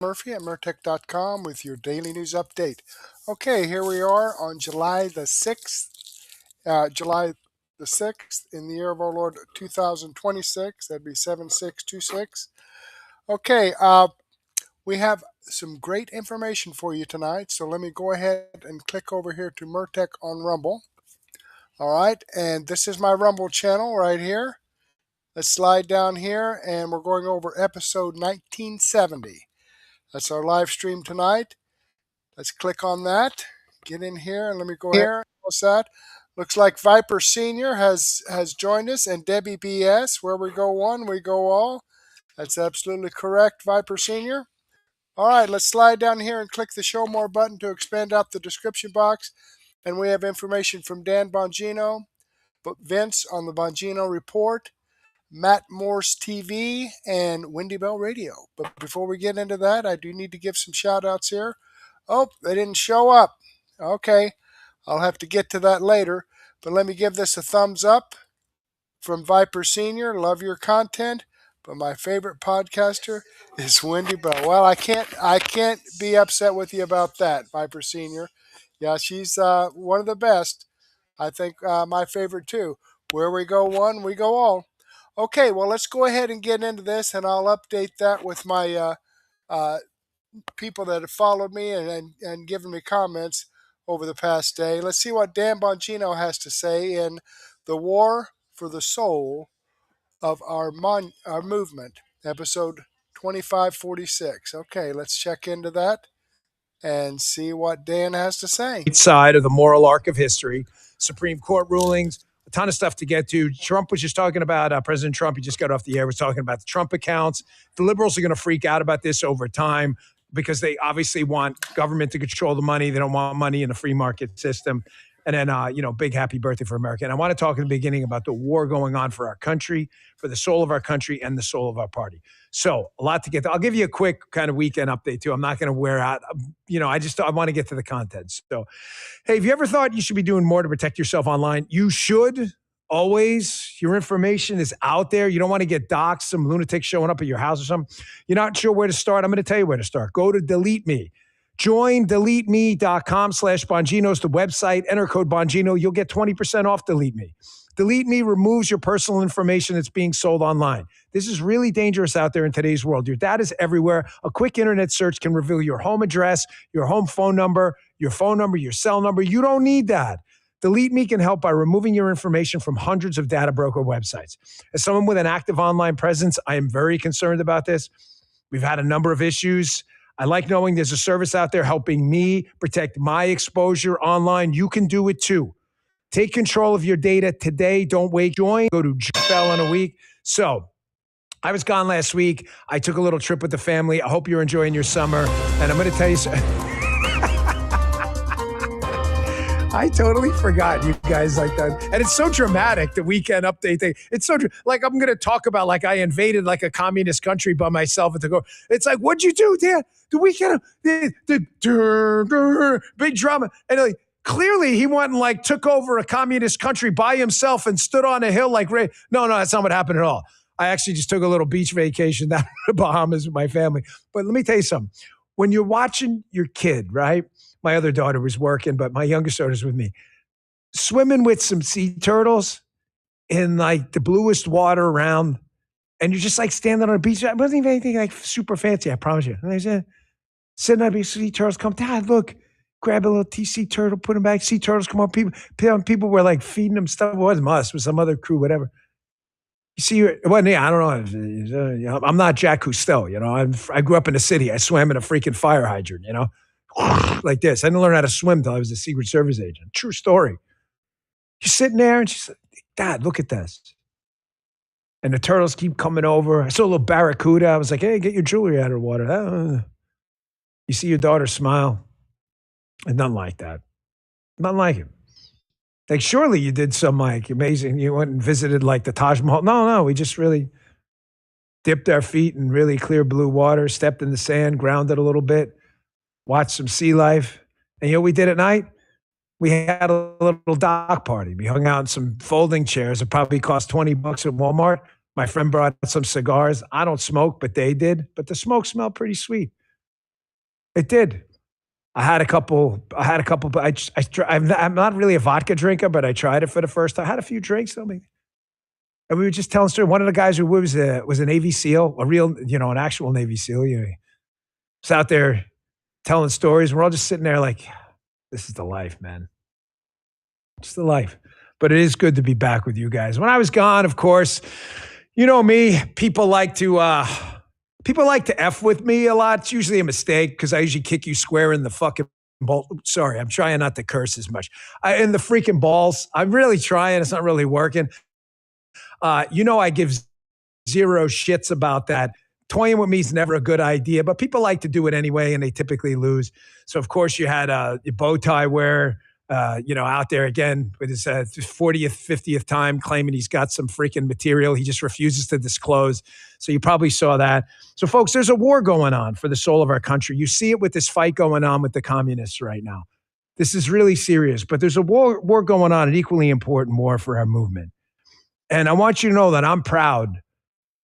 Murphy at Murtech.com with your daily news update. Okay, here we are on July the 6th, in the year of our Lord 2026. That'd be 7626. Okay, we have some great information for you tonight, so let me go ahead and click over here to Murtech on Rumble. All right, and this is my Rumble channel right here. Let's slide down here, and we're going over episode 1970. That's our live stream tonight. Let's click on that. Get in here, and let me go here. What's that? Looks like Viper Senior has joined us, and Debbie BS. Where we go one, we go all. That's absolutely correct, Viper Senior. All right, let's slide down here and click the Show More button to expand out the description box. And we have information from Dan Bongino, Vince on the Bongino Report, Matt Morse TV, and Wendy Bell Radio. But before we get into that, I do need to give some shout outs here. Oh, they didn't show up. Okay, I'll have to get to that later. But let me give this a thumbs up from Viper Senior. Love your content, but my favorite podcaster is Wendy Bell. Well, I can't be upset with you about that, Viper Senior. Yeah, she's one of the best. I think my favorite too. Where we go one, we go all. Okay, well, let's go ahead and get into this, and I'll update that with my people that have followed me and given me comments over the past day. Let's see what Dan Bongino has to say in The War for the Soul of our Movement, episode 2546. Okay, let's check into that and see what Dan has to say. Side of the moral arc of history, Supreme Court rulings, a ton of stuff to get to. Trump was just talking about, President Trump, he just got off the air, was talking about the Trump accounts. The liberals are going to freak out about this over time because they obviously want government to control the money. They don't want money in the free market system. And then, big happy birthday for America. And I want to talk in the beginning about the war going on for our country, for the soul of our country and the soul of our party. So a lot to get to. I'll give you a quick kind of weekend update too. I'm not going to wear out, I want to get to the content. So, hey, have you ever thought you should be doing more to protect yourself online? You should always. Your information is out there. You don't want to get doxxed, some lunatic showing up at your house or something. You're not sure where to start. I'm going to tell you where to start. Go to Delete Me. Join deleteme.com/Bongino is the website. Enter code Bongino. You'll get 20% off Delete Me. Delete Me removes your personal information that's being sold online. This is really dangerous out there in today's world. Your data is everywhere. A quick internet search can reveal your home address, your home phone number, your cell number. You don't need that. Delete Me can help by removing your information from hundreds of data broker websites. As someone with an active online presence, I am very concerned about this. We've had a number of issues. I like knowing there's a service out there helping me protect my exposure online. You can do it too. Take control of your data today. Don't wait. Join. Go to Bell in a week. So I was gone last week. I took a little trip with the family. I hope you're enjoying your summer. And I'm going to tell you I totally forgot you guys like that. And it's so dramatic, the weekend update thing. It's so, like, I'm going to talk about like I invaded like a communist country by myself and to go, it's like, what'd you do, Dan? The weekend, the big drama. And like, clearly he went and like took over a communist country by himself and stood on a hill like Ray. No, that's not what happened at all. I actually just took a little beach vacation down in the Bahamas with my family. But let me tell you something. When you're watching your kid, right? My other daughter was working, but my youngest daughter's with me, swimming with some sea turtles in like the bluest water around. And you're just like standing on a beach. It wasn't even anything like super fancy, I promise you. And I said, sitting on a beach, sea turtles come, Dad, look, grab a little sea turtle, put them back. Sea turtles come up. People were like feeding them stuff. It wasn't us, it was some other crew, whatever. You see, I don't know. I'm not Jack Cousteau, I grew up in the city. I swam in a freaking fire hydrant, like this. I didn't learn how to swim until I was a Secret Service agent. True story. She's sitting there and she's like, Dad, look at this. And the turtles keep coming over. I saw a little barracuda. I was like, hey, get your jewelry out of the water. You see your daughter smile. And nothing like that. Nothing like it. Like, surely you did some like amazing, you went and visited like the Taj Mahal. No, we just really dipped our feet in really clear blue water, stepped in the sand, grounded a little bit, watched some sea life. And you know what we did at night? We had a little dock party. We hung out in some folding chairs. It probably cost $20 at Walmart. My friend brought some cigars. I don't smoke, but they did. But the smoke smelled pretty sweet. It did. I had a couple, but I'm not really a vodka drinker, but I tried it for the first time. I had a few drinks. I mean, and we were just telling story. One of the guys who was a Navy SEAL, a real, an actual Navy SEAL. Was out there telling stories. We're all just sitting there like, this is the life, man. It's the life. But it is good to be back with you guys. When I was gone, of course, you know me, people like to F with me a lot. It's usually a mistake because I usually kick you square in the fucking ball. Sorry, I'm trying not to curse as much. In the freaking balls. I'm really trying. It's not really working. I give zero shits about that. Toying with me is never a good idea, but people like to do it anyway, and they typically lose. So, of course, you had your bow tie wearer, out there again with his 40th, 50th time claiming he's got some freaking material he just refuses to disclose. So you probably saw that. So, folks, there's a war going on for the soul of our country. You see it with this fight going on with the communists right now. This is really serious, but there's a war going on, an equally important war for our movement. And I want you to know that I'm proud,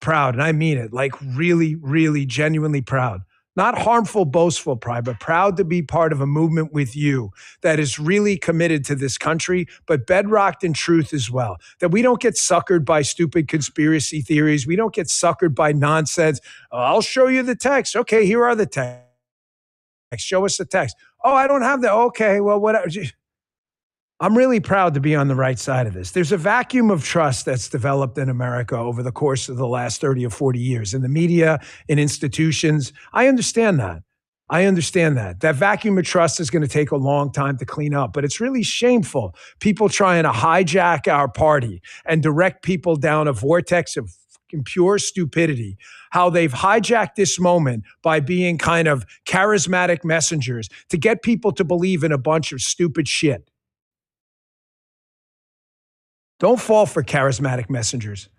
and I mean it, like really, really genuinely proud. Not harmful, boastful pride, but proud to be part of a movement with you that is really committed to this country, but bedrocked in truth as well. That we don't get suckered by stupid conspiracy theories. We don't get suckered by nonsense. Oh, I'll show you the text. Okay, here are the texts. Show us the text. Oh, I don't have that. Okay, well, whatever. I'm really proud to be on the right side of this. There's a vacuum of trust that's developed in America over the course of the last 30 or 40 years in the media, in institutions. I understand that. That vacuum of trust is going to take a long time to clean up, but it's really shameful. People trying to hijack our party and direct people down a vortex of pure stupidity, how they've hijacked this moment by being kind of charismatic messengers to get people to believe in a bunch of stupid shit. Don't fall for charismatic messengers.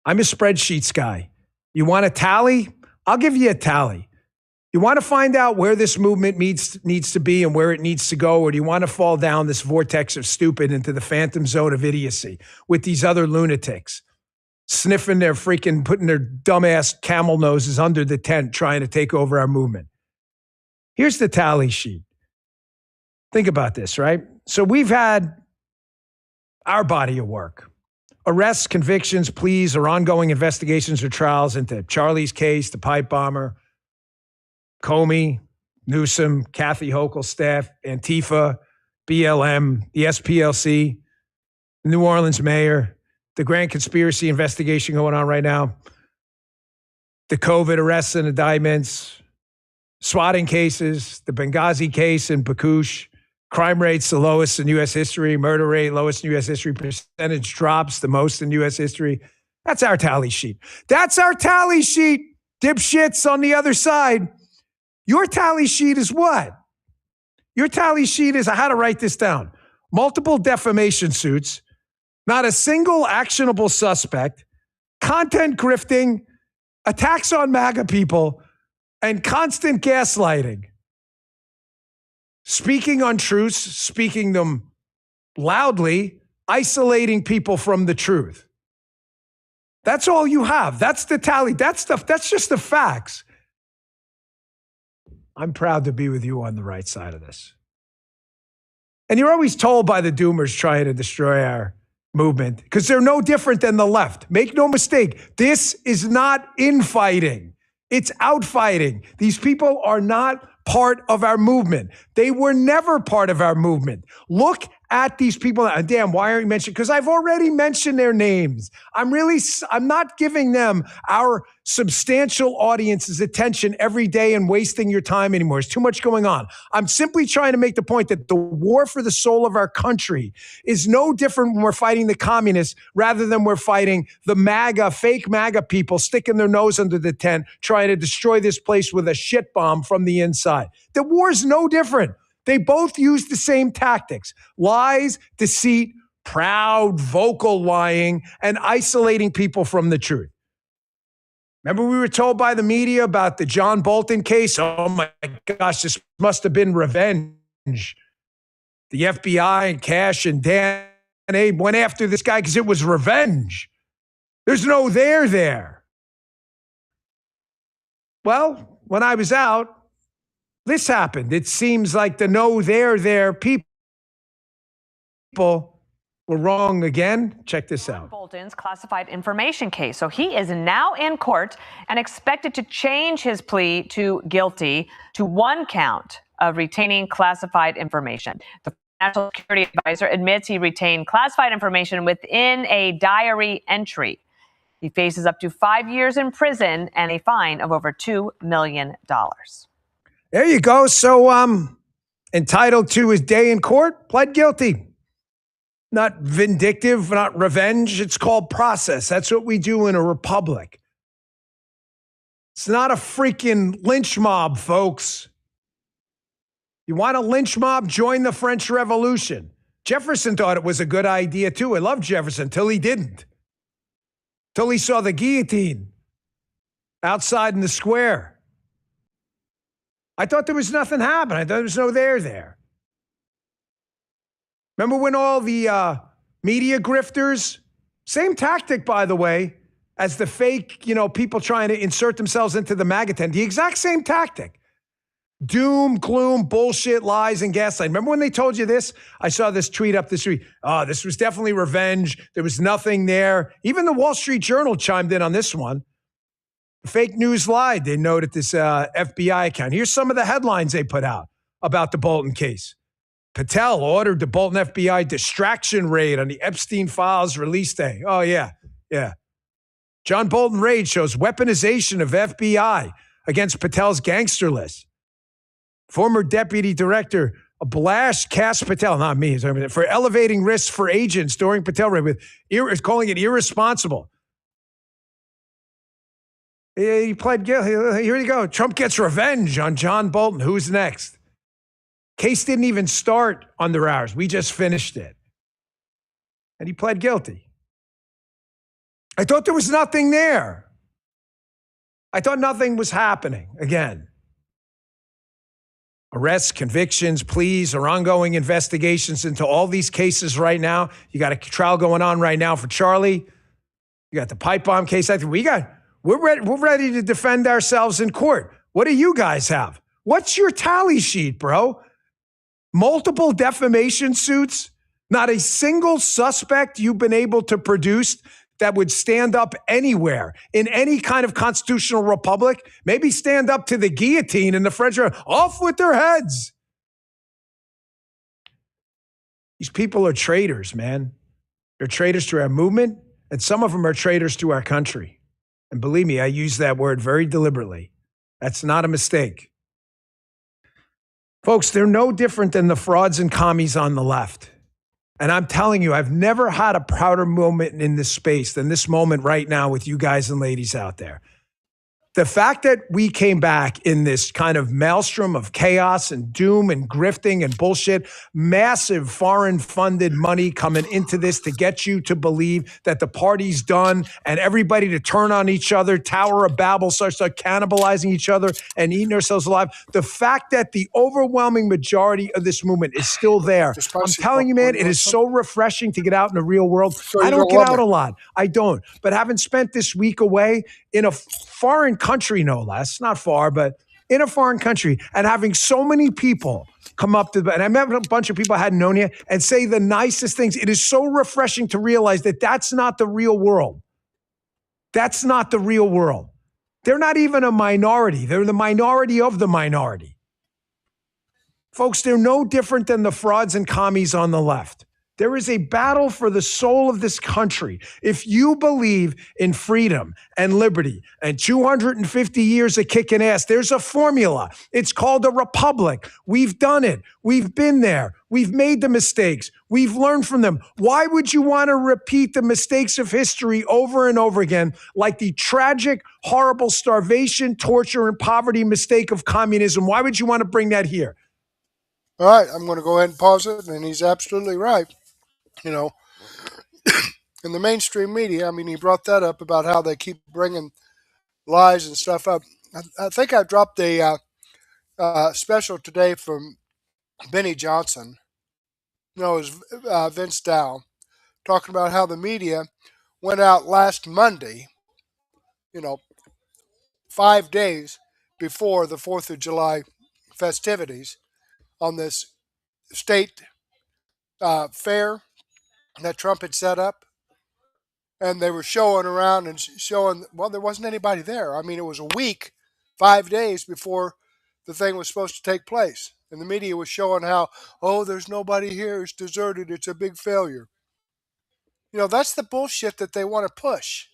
I'm a spreadsheets guy. You want a tally? I'll give you a tally. You want to find out where this movement needs to be and where it needs to go, or do you want to fall down this vortex of stupid into the phantom zone of idiocy with these other lunatics sniffing their freaking, putting their dumbass camel noses under the tent trying to take over our movement? Here's the tally sheet. Think about this, right? So we've had our body of work. Arrests, convictions, pleas, or ongoing investigations or trials into Charlie's case, the pipe bomber, Comey, Newsom, Kathy Hochul's staff, Antifa, BLM, the SPLC, New Orleans mayor, the grand conspiracy investigation going on right now, the COVID arrests and indictments, swatting cases, the Benghazi case in Bakush, crime rates the lowest in U.S. history, murder rate lowest in U.S. history, percentage drops the most in U.S. history. That's our tally sheet. That's our tally sheet, dipshits on the other side. Your tally sheet is what? Your tally sheet is, I had to write this down, multiple defamation suits, not a single actionable suspect, content grifting, attacks on MAGA people, and constant gaslighting. Speaking untruths, speaking them loudly, isolating people from the truth. That's all you have. That's the tally. That's just the facts. I'm proud to be with you on the right side of this. And you're always told by the doomers trying to destroy our movement because they're no different than the left. Make no mistake. This is not infighting. It's outfighting. These people are not part of our movement. They were never part of our movement. Look at these people. Dan, why aren't you mentioning? Because I've already mentioned their names. I'm not giving them our substantial audience's attention every day and wasting your time anymore. There's too much going on. I'm simply trying to make the point that the war for the soul of our country is no different when we're fighting the communists rather than we're fighting the MAGA, fake MAGA people sticking their nose under the tent, trying to destroy this place with a shit bomb from the inside. The war's no different. They both use the same tactics: lies, deceit, proud, vocal lying, and isolating people from the truth. Remember we were told by the media about the John Bolton case? Oh my gosh, this must have been revenge. The FBI and Cash and Dan and Abe went after this guy because it was revenge. There's no there. Well, when I was out, this happened. It seems like the no, there people were wrong again. Check this out. Bolton's classified information case. So he is now in court and expected to change his plea to guilty to one count of retaining classified information. The National Security Advisor admits he retained classified information within a diary entry. He faces up to 5 years in prison and a fine of over $2 million. There you go. So, entitled to his day in court, pled guilty. Not vindictive, not revenge. It's called process. That's what we do in a republic. It's not a freaking lynch mob, folks. You want a lynch mob? Join the French Revolution. Jefferson thought it was a good idea, too. I love Jefferson till he didn't. Till he saw the guillotine outside in the square. I thought there was nothing happening. I thought there was no there. Remember when all the media grifters, same tactic, by the way, as the fake, people trying to insert themselves into the MAGA tent, the exact same tactic. Doom, gloom, bullshit, lies, and gaslight. Remember when they told you this? I saw this tweet up this week. Oh, this was definitely revenge. There was nothing there. Even the Wall Street Journal chimed in on this one. Fake news lied. They noted this FBI account. Here's some of the headlines they put out about the Bolton case. Patel ordered the Bolton FBI distraction raid on the Epstein files release day. Oh, yeah. John Bolton raid shows weaponization of FBI against Patel's gangster list. Former deputy director Blash Cash Patel, not me, for elevating risks for agents during Patel raid with calling it irresponsible. He pled guilty. Here you go. Trump gets revenge on John Bolton. Who's next? Case didn't even start under ours. We just finished it. And he pled guilty. I thought there was nothing there. I thought nothing was happening. Again. Arrests, convictions, pleas, or ongoing investigations into all these cases right now. You got a trial going on right now for Charlie. You got the pipe bomb case. We're ready to defend ourselves in court. What do you guys have? What's your tally sheet, bro? Multiple defamation suits? Not a single suspect you've been able to produce that would stand up anywhere in any kind of constitutional republic. Maybe stand up to the guillotine in the French. Off with their heads. These people are traitors, man. They're traitors to our movement, and some of them are traitors to our country. And believe me, I use that word very deliberately. That's not a mistake. Folks, they're no different than the frauds and commies on the left. And I'm telling you, I've never had a prouder moment in this space than this moment right now with you guys and ladies out there. The fact that we came back in this kind of maelstrom of chaos and doom and grifting and bullshit, massive foreign funded money coming into this to get you to believe that the party's done and everybody to turn on each other, Tower of Babel, start cannibalizing each other and eating ourselves alive. The fact that the overwhelming majority of this movement is still there. I'm telling you, man, it is so refreshing to get out in the real world. I don't get out a lot. I don't. But having spent this week away in a foreign country, no less, not far, but in a foreign country, and having so many people come up to, and I met a bunch of people I hadn't known yet, and say the nicest things. It is so refreshing to realize that that's not the real world. That's not the real world. They're not even a minority. They're the minority of the minority. Folks, they're no different than the frauds and commies on the left. There is a battle for the soul of this country. If you believe in freedom and liberty and 250 years of kicking ass, there's a formula. It's called a republic. We've done it. We've been there. We've made the mistakes. We've learned from them. Why would you want to repeat the mistakes of history over and over again, like the tragic, horrible starvation, torture, and poverty mistake of communism? Why would you want to bring that here? All right, I'm going to go ahead and pause it, and he's absolutely right. In the mainstream media, he brought that up about how they keep bringing lies and stuff up. I think I dropped a special today from Benny Johnson. It was Vince Dow talking about how the media went out last Monday, 5 days before the 4th of July festivities on this state fair that Trump had set up, and they were showing around and showing. Well, there wasn't anybody there. I mean, it was a week, 5 days before the thing was supposed to take place, and the media was showing how, oh, there's nobody here. It's deserted. It's a big failure. That's the bullshit that they want to push.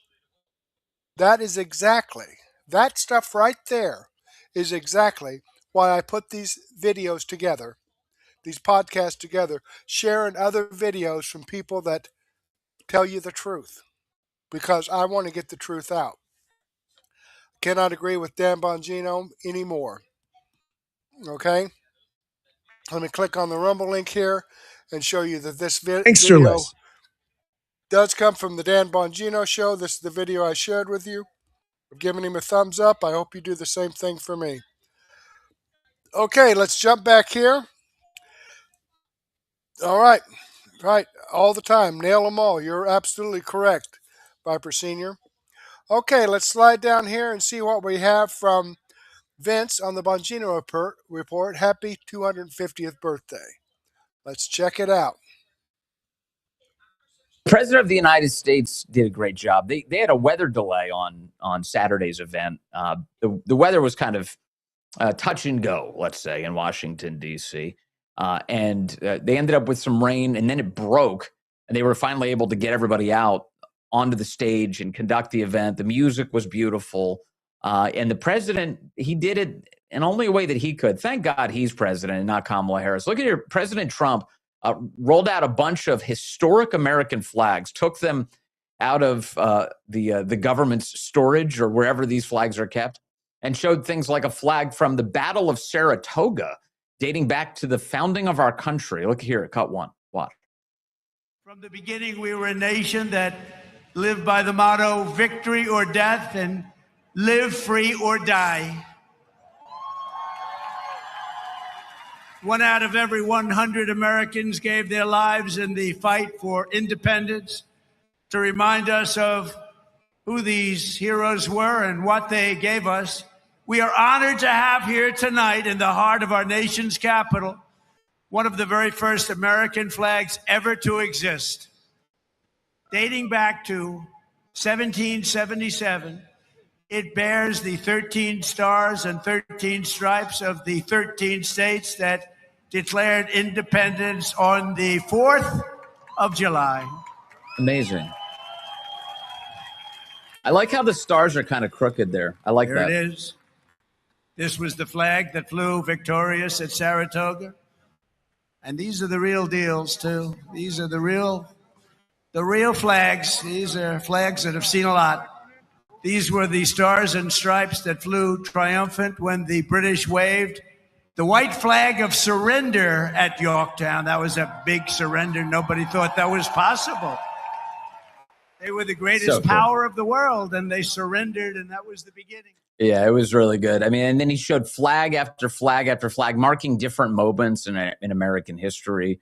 That is exactly, that stuff right there is exactly why I put these videos together, these podcasts together, sharing other videos from people that tell you the truth, because I want to get the truth out. Cannot agree with Dan Bongino anymore. Okay? Let me click on the Rumble link here and show you that this Extra video list. does come from the Dan Bongino Show. This is the video I shared with you. I'm giving him a thumbs up. I hope you do the same thing for me. Okay, let's jump back here. All right. Right. All the time. Nail them all. You're absolutely correct, Viper Senior. Okay, let's slide down here and see what we have from Vince on the Bongino report. Happy 250th birthday. Let's check it out. The President of the United States did a great job. They had a weather delay on Saturday's event. The weather was kind of touch and go, let's say, in Washington, D.C. And they ended up with some rain, and then it broke, and they were finally able to get everybody out onto the stage and conduct the event. The music was beautiful. And the president, he did it in only a way that he could. Thank God he's president and not Kamala Harris. Look at here, President Trump rolled out a bunch of historic American flags, took them out of the government's storage or wherever these flags are kept, and showed things like a flag from the Battle of Saratoga, dating back to the founding of our country. Look here, cut one. Watch. From the beginning, we were a nation that lived by the motto, victory or death, and live free or die. 1 out of every 100 Americans gave their lives in the fight for independence to remind us of who these heroes were and what they gave us. We are honored to have here tonight in the heart of our nation's capital one of the very first American flags ever to exist. Dating back to 1777, it bears the 13 stars and 13 stripes of the 13 states that declared independence on the 4th of July. Amazing. I like how the stars are kind of crooked there. I like that. There it is. This was the flag that flew victorious at Saratoga. And these are the real deals, too. These are the real flags. These are flags that have seen a lot. These were the stars and stripes that flew triumphant when the British waved the white flag of surrender at Yorktown. That was a big surrender. Nobody thought that was possible. They were the greatest power of the world, and they surrendered, and that was the beginning. Yeah, it was really good. I mean, and then he showed flag after flag after flag, marking different moments in American history.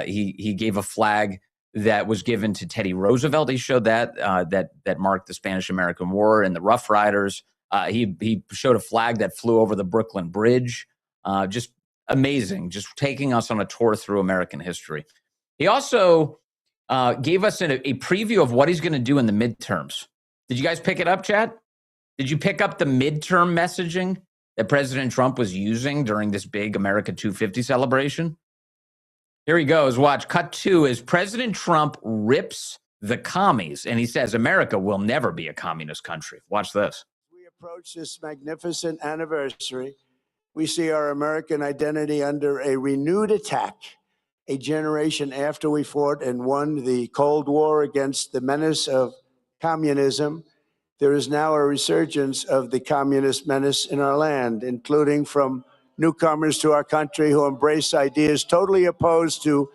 He gave a flag that was given to Teddy Roosevelt. He showed that marked the Spanish-American War and the Rough Riders. He showed a flag that flew over the Brooklyn Bridge. Just amazing, just taking us on a tour through American history. He also gave us a preview of what he's going to do in the midterms. Did you guys pick it up, Chad? Did you pick up the midterm messaging that President Trump was using during this big America 250 celebration? Here he goes. Watch. Cut 2 is President Trump rips the commies, and he says America will never be a communist country. Watch this. We approach this magnificent anniversary. We see our American identity under a renewed attack. A generation after we fought and won the Cold War against the menace of communism, there is now a resurgence of the communist menace in our land, including from newcomers to our country who embrace ideas totally opposed to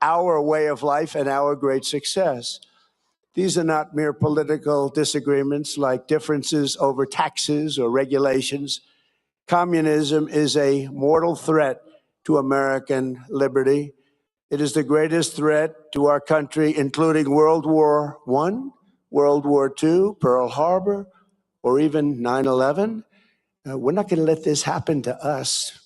our way of life and our great success. These are not mere political disagreements like differences over taxes or regulations. Communism is a mortal threat to American liberty. It is the greatest threat to our country, including World War I, World War II, Pearl Harbor, or even 9/11. We're not going to let this happen to us.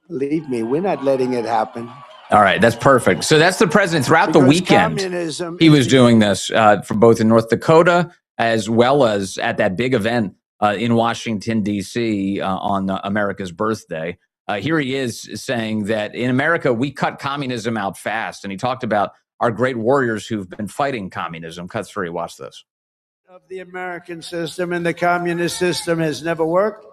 Believe me, we're not letting it happen. All right, that's perfect. So that's the president throughout the Because weekend. communism He is was doing this for both in North Dakota as well as at that big event in Washington, D.C. On America's birthday. Here he is saying that in America, we cut communism out fast. And he talked about our great warriors who've been fighting communism. Cut 3, watch this. Of the American system, and the communist system has never worked.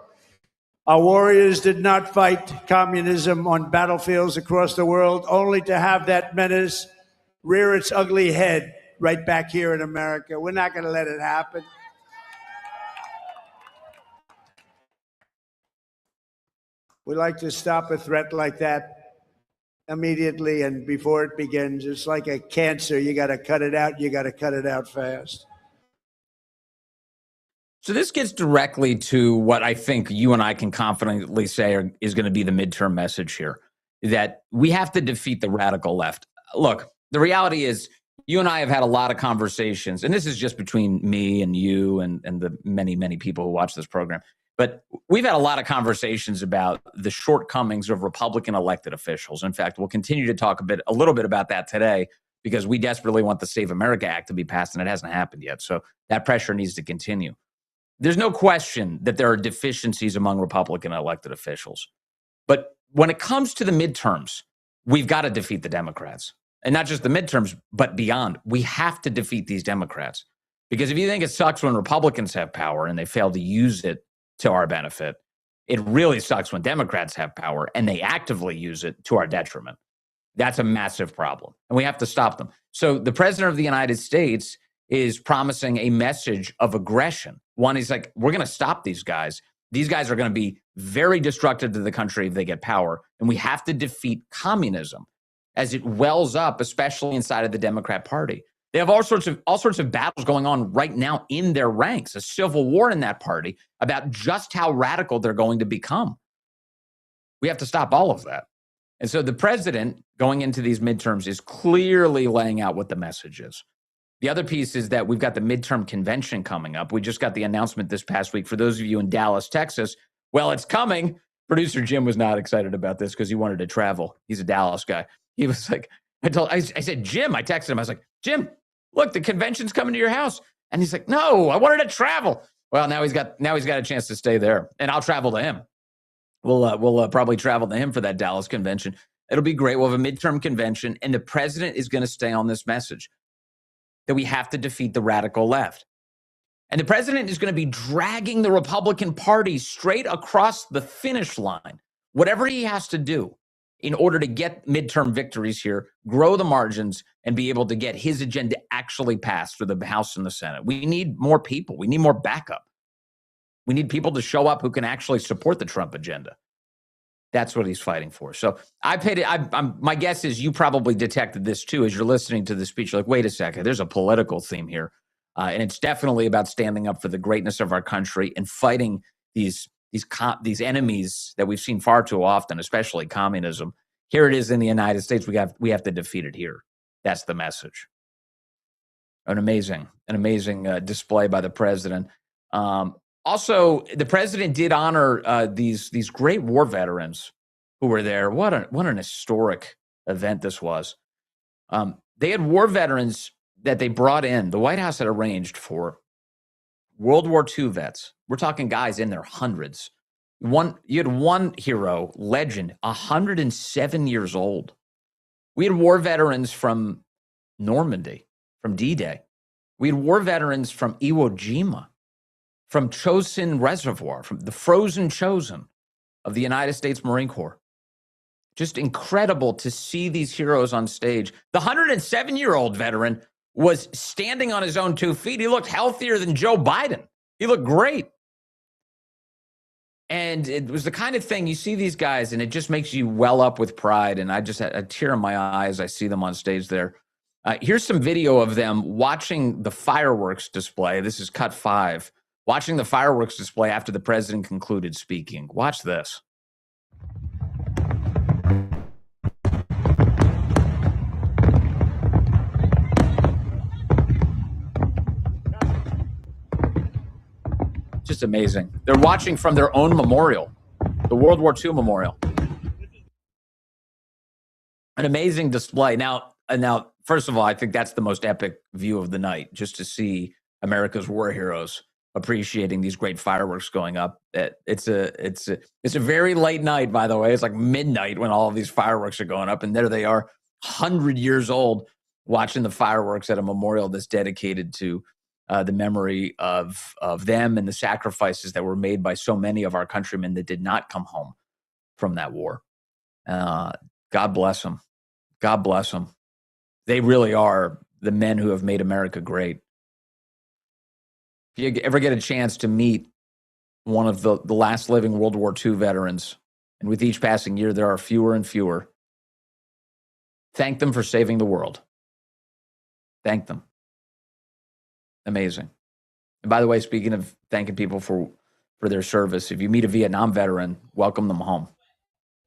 Our warriors did not fight communism on battlefields across the world, only to have that menace rear its ugly head right back here in America. We're not going to let it happen. We like to stop a threat like that immediately and before it begins. It's like a cancer. You got to cut it out. You got to cut it out fast. So this gets directly to what I think you and I can confidently say is going to be the midterm message here, that we have to defeat the radical left. Look, the reality is you and I have had a lot of conversations, and this is just between me and you and the many, many people who watch this program. But we've had a lot of conversations about the shortcomings of Republican elected officials. In fact, we'll continue to talk a little bit about that today because we desperately want the Save America Act to be passed, and it hasn't happened yet. So that pressure needs to continue. There's no question that there are deficiencies among Republican elected officials. But when it comes to the midterms, we've got to defeat the Democrats. And not just the midterms, but beyond. We have to defeat these Democrats. Because if you think it sucks when Republicans have power and they fail to use it to our benefit, it really sucks when Democrats have power and they actively use it to our detriment. That's a massive problem. And we have to stop them. So the president of the United States is promising a message of aggression. One, he's like, we're going to stop these guys. These guys are going to be very destructive to the country if they get power. And we have to defeat communism as it wells up, especially inside of the Democrat Party. They have all sorts of battles going on right now in their ranks, a civil war in that party about just how radical they're going to become. We have to stop all of that. And so the president going into these midterms is clearly laying out what the message is. The other piece is that we've got the midterm convention coming up. We just got the announcement this past week. For those of you in Dallas, Texas, well, it's coming. Producer Jim was not excited about this because he wanted to travel. He's a Dallas guy. He was like, I said, Jim, I texted him. I was like, Jim, look, the convention's coming to your house. And he's like, no, I wanted to travel. Well, now he's got a chance to stay there, and I'll travel to him. We'll probably travel to him for that Dallas convention. It'll be great. We'll have a midterm convention, and the president is going to stay on this message that we have to defeat the radical left. And the president is going to be dragging the Republican Party straight across the finish line, whatever he has to do in order to get midterm victories here, grow the margins, and be able to get his agenda actually passed for the House and the Senate. We need more people. We need more backup. We need people to show up who can actually support the Trump agenda. That's what he's fighting for. So my guess is you probably detected this too as you're listening to the speech. You're like, wait a second, there's a political theme here. And it's definitely about standing up for the greatness of our country and fighting these enemies that we've seen far too often, especially communism. Here it is in the United States. We have to defeat it here. That's the message. An amazing display by the president. Also, the president did honor these great war veterans who were there. What an historic event this was. They had war veterans that they brought in. The White House had arranged for World War II vets. We're talking guys in their hundreds. You had one hero, legend, 107 years old. We had war veterans from Normandy, from D-Day. We had war veterans from Iwo Jima, from Chosin Reservoir, from the frozen Chosin of the United States Marine Corps. Just incredible to see these heroes on stage. The 107-year-old veteran was standing on his own 2 feet. He looked healthier than Joe Biden. He looked great. And it was the kind of thing, you see these guys, and it just makes you well up with pride. And I just had a tear in my eye as I see them on stage there. Here's some video of them watching the fireworks display. This is cut 5. Watching the fireworks display after the president concluded speaking. Watch this. Just amazing. They're watching from their own memorial, the World War II memorial. An amazing display. Now, first of all, I think that's the most epic view of the night, just to see America's war heroes appreciating these great fireworks going up. It's a very late night, by the way. It's like midnight when all of these fireworks are going up, and there they are, 100 years old, watching the fireworks at a memorial that's dedicated to the memory of them and the sacrifices that were made by so many of our countrymen that did not come home from that war. God bless them. God bless them. They really are the men who have made America great. If you ever get a chance to meet one of the last living World War II veterans, and with each passing year, there are fewer and fewer, thank them for saving the world. Thank them. Amazing. And by the way, speaking of thanking people for their service, if you meet a Vietnam veteran, welcome them home.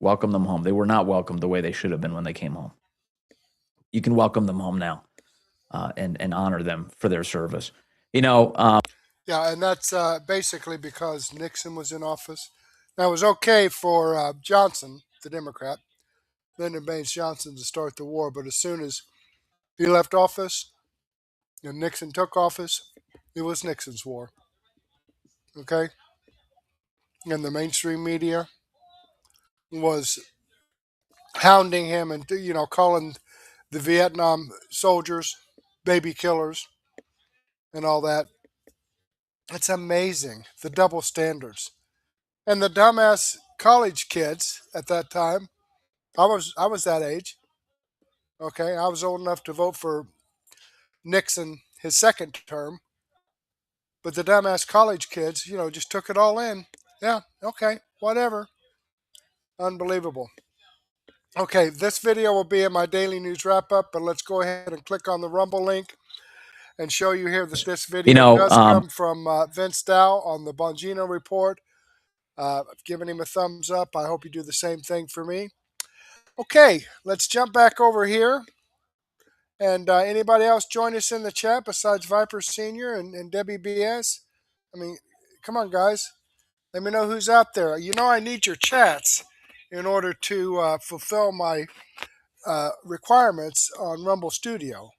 Welcome them home. They were not welcomed the way they should have been when they came home. You can welcome them home now and honor them for their service. Yeah, and that's basically because Nixon was in office. Now, it was okay for Johnson, the Democrat, Lyndon Baines Johnson, to start the war, but as soon as he left office and Nixon took office, it was Nixon's war. Okay? And the mainstream media was hounding him and, calling the Vietnam soldiers baby killers and all that. It's amazing, the double standards. And the dumbass college kids at that time, I was that age. Okay, I was old enough to vote for Nixon his second term, but the dumbass college kids, just took it all in. Yeah, okay, whatever. Unbelievable. Okay, this video will be in my daily news wrap up, but let's go ahead and click on the Rumble link and show you here that this video does come from Vince Dow on the Bongino Report. I've given him a thumbs up. I hope you do the same thing for me. Okay, let's jump back over here. And anybody else join us in the chat besides Viper Senior and Debbie BS? I mean, come on, guys. Let me know who's out there. I need your chats in order to fulfill my requirements on Rumble Studio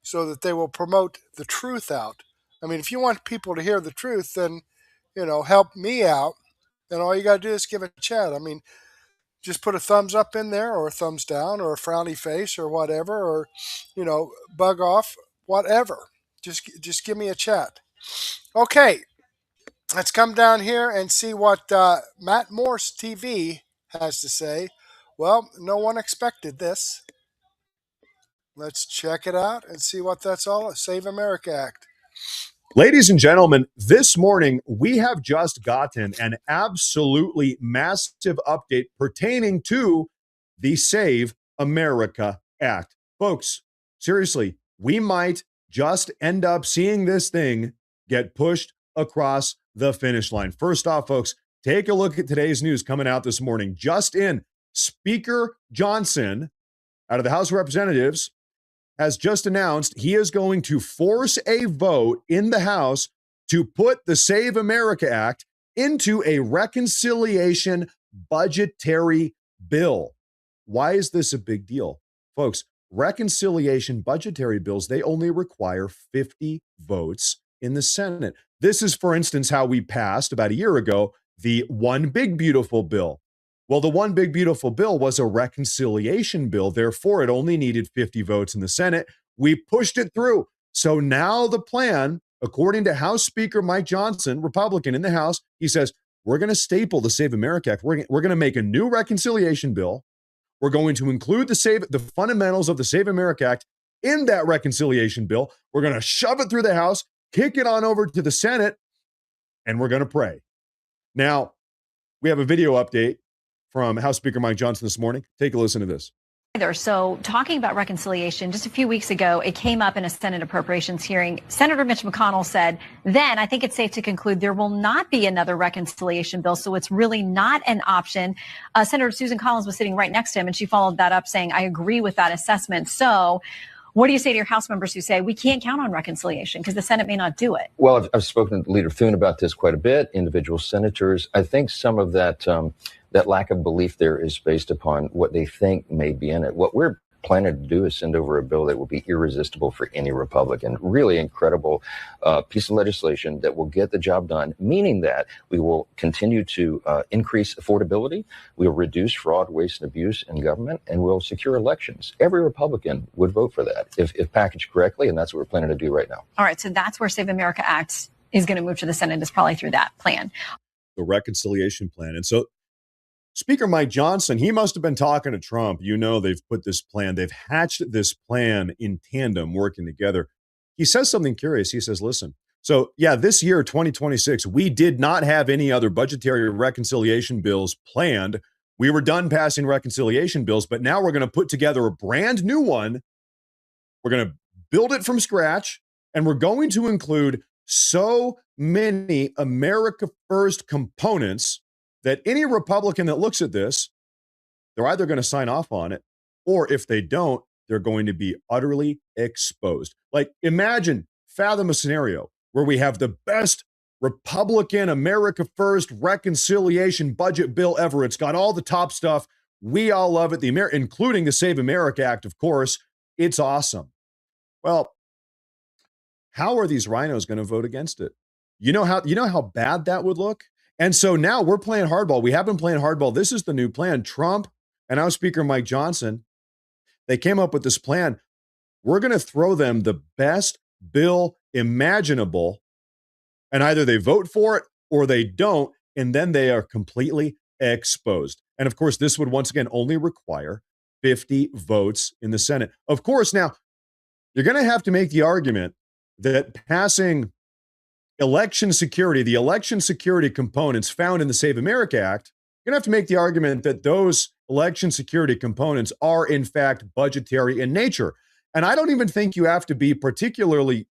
so that they will promote the truth out. I mean, if you want people to hear the truth, then, help me out. Then all you got to do is give a chat. I mean, just put a thumbs up in there or a thumbs down or a frowny face or whatever, or, bug off, whatever. Just give me a chat. Okay, let's come down here and see what Matt Morse TV has to say. Well, no one expected this. Let's check it out and see what that's all about. Save America Act. Ladies and gentlemen, this morning we have just gotten an absolutely massive update pertaining to the Save America Act. Folks, seriously, we might just end up seeing this thing get pushed across the finish line. First off, folks, take a look at today's news coming out this morning. Just in, Speaker Johnson out of the House of Representatives has just announced he is going to force a vote in the House to put the Save America Act into a reconciliation budgetary bill. Why is this a big deal? Folks, reconciliation budgetary bills, they only require 50 votes in the Senate. This is, for instance, how we passed about a year ago the One Big Beautiful Bill. Well, the One Big Beautiful Bill was a reconciliation bill. Therefore, it only needed 50 votes in the Senate. We pushed it through. So now the plan, according to House Speaker Mike Johnson, Republican in the House, he says, we're going to staple the Save America Act. We're going to make a new reconciliation bill. We're going to include the fundamentals of the Save America Act in that reconciliation bill. We're going to shove it through the House, kick it on over to the Senate, and we're going to pray. Now, we have a video update from House Speaker Mike Johnson this morning. Take a listen to this. So talking about reconciliation, just a few weeks ago, it came up in a Senate appropriations hearing. Senator Mitch McConnell said, then I think it's safe to conclude there will not be another reconciliation bill. So it's really not an option. Senator Susan Collins was sitting right next to him, and she followed that up saying, I agree with that assessment. So what do you say to your House members who say we can't count on reconciliation because the Senate may not do it? Well, I've spoken to Leader Thune about this quite a bit, individual senators. I think some of that that lack of belief there is based upon what they think may be in it. What we're planning to do is send over a bill that will be irresistible for any Republican. Really incredible piece of legislation that will get the job done, meaning that we will continue to increase affordability, we'll reduce fraud, waste, and abuse in government, and we'll secure elections. Every Republican would vote for that if packaged correctly, and that's what we're planning to do right now. All right, so that's where Save America Act is going to move to the Senate, is probably through that plan. The reconciliation plan. And so Speaker Mike Johnson, he must have been talking to Trump. You know, they've put this plan, they've hatched this plan in tandem, working together. He says something curious. He says, listen, so yeah, this year, 2026, we did not have any other budgetary reconciliation bills planned. We were done passing reconciliation bills, but now we're going to put together a brand new one. We're going to build it from scratch, and we're going to include so many America First components that any Republican that looks at this, they're either going to sign off on it, or if they don't, they're going to be utterly exposed. Like, fathom a scenario where we have the best Republican America First reconciliation budget bill ever. It's got all the top stuff. We all love it, including the Save America Act, of course. It's awesome. Well, how are these rhinos going to vote against it? You know how bad that would look? And so now we're playing hardball. We have been playing hardball. This is the new plan. Trump and House Speaker Mike Johnson, they came up with this plan. We're going to throw them the best bill imaginable, and either they vote for it or they don't, and then they are completely exposed. And of course, this would once again only require 50 votes in the Senate. Of course, now you're going to have to make the argument that passing election security, the election security components found in the Save America Act, you're going to have to make the argument that those election security components are in fact budgetary in nature. And I don't even think you have to be particularly